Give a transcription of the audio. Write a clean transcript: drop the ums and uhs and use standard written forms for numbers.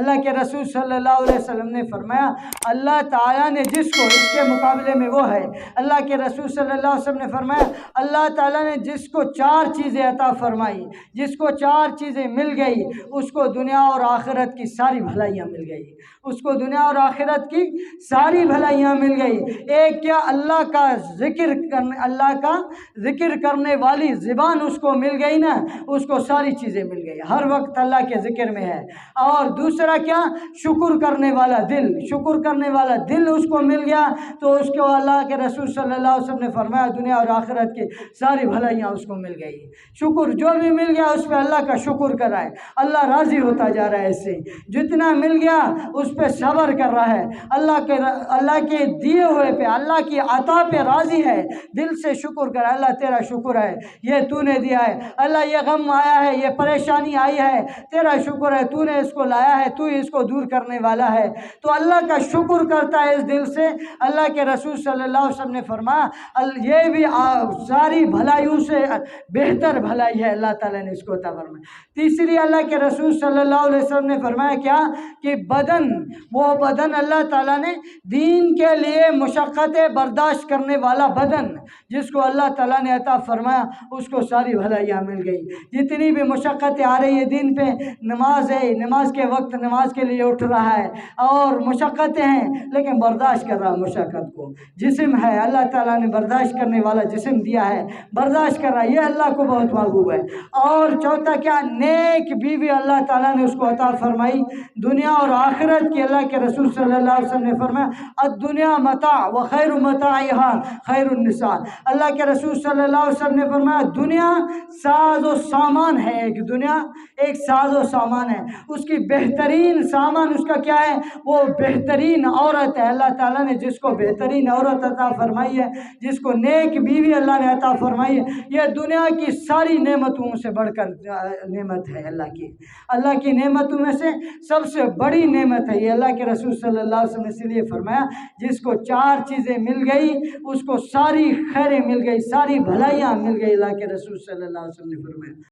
اللہ کے رسول صلی اللہ علیہ وسلم نے فرمایا اللہ تعالیٰ نے جس کو اس کے مقابلے میں وہ ہے، اللہ کے رسول صلی اللہ علیہ وسلم نے فرمایا اللہ تعالیٰ نے جس کو 4 چیزیں عطا فرمائی، جس کو 4 چیزیں مل گئی اس کو دنیا اور آخرت کی ساری بھلائیاں مل گئی، اس کو دنیا اور آخرت کی ساری بھلائیاں مل گئی۔ ایک کیا اللہ کا ذکر کرنے والی زبان اس کو مل گئی نا، اس کو ساری چیزیں مل گئی، ہر وقت اللہ کے ذکر میں ہے۔ اور دوسرا کیا، شکر کرنے والا دل اس کو مل گیا، تو اس کو اللہ کے رسول صلی اللہ علیہ وسلم نے فرمایا دنیا اور آخرت کی ساری بھلائیاں اس کو مل گئی۔ شکر جو بھی مل گیا اس پہ اللہ کا شکر کر رہا ہے، اللہ راضی ہوتا جا رہا ہے اس سے، جتنا مل گیا اس پہ صبر کر رہا ہے، اللہ کے دیے ہوئے پہ، اللہ کی عطا پہ راضی ہے، دل سے شکر کر، اللہ تیرا شکر ہے یہ تو نے دیا ہے، اللہ یہ غم آیا ہے، یہ پریشانی آئی ہے، تیرا شکر ہے تو نے اس کو لایا ہے، تو اس کو دور کرنے والا ہے، تو اللہ کا شکر کرتا ہے اس دل سے۔ اللہ کے رسول صلی اللہ علیہ وسلم نے فرمایا یہ بھی ساری بھلائیوں سے بہتر بھلائی ہے، اللہ تعالیٰ نے اس کو عطا فرمایا۔ تیسری اللہ کے رسول صلی اللہ علیہ وسلم نے فرمایا کیا کہ وہ بدن اللہ تعالیٰ نے دین کے لیے مشقتیں برداشت کرنے والا بدن جس کو اللہ تعالیٰ نے عطا فرمایا اس کو ساری بھلائیاں مل گئی۔ جتنی بھی مشقتیں آ رہی ہے دین پہ، نماز ہے، نماز کے وقت نماز کے لیے اٹھ رہا ہے، اور مشقتیں ہیں لیکن برداشت کر رہا مشقت کو، جسم ہے اللہ تعالیٰ نے برداشت کرنے والا جسم دیا ہے، برداشت کر رہا ہے، یہ اللہ کو بہت محبوب ہے۔ اور چوتھا کیا، نیک بیوی اللہ تعالیٰ نے اس کو عطا فرمائی، دنیا اور آخرت کی۔ اللہ کے رسول صلی اللہ علیہ وسلم نے فرمایا الدنیا متاع وخیر متاعها خیر النساء۔ اللہ کے رسول صلی اللہ علیہ وسلم نے فرمایا دنیا ساز و سامان ہے، دنیا ایک ساز و سامان ہے، اس کی بہترین سامان اس کا کیا ہے، وہ بہترین عورت ہے۔ اللہ تعالیٰ نے جس کو بہترین عورت عطا فرمائی ہے، جس کو نیک بیوی اللہ نے عطا فرمائی ہے، یہ دنیا کی ساری نعمتوں سے بڑھ کر نعمت ہے، اللہ کی نعمتوں میں سے سب سے بڑی نعمت ہے یہ۔ اللہ کے رسول صلی اللہ علیہ وسلم نے اس لیے فرمایا جس کو 4 چیزیں مل گئی اس کو ساری خیریں مل گئی، ساری بھلائیاں مل گئی، اللہ کے رسول صلی اللہ علیہ وسلم نے فرمایا۔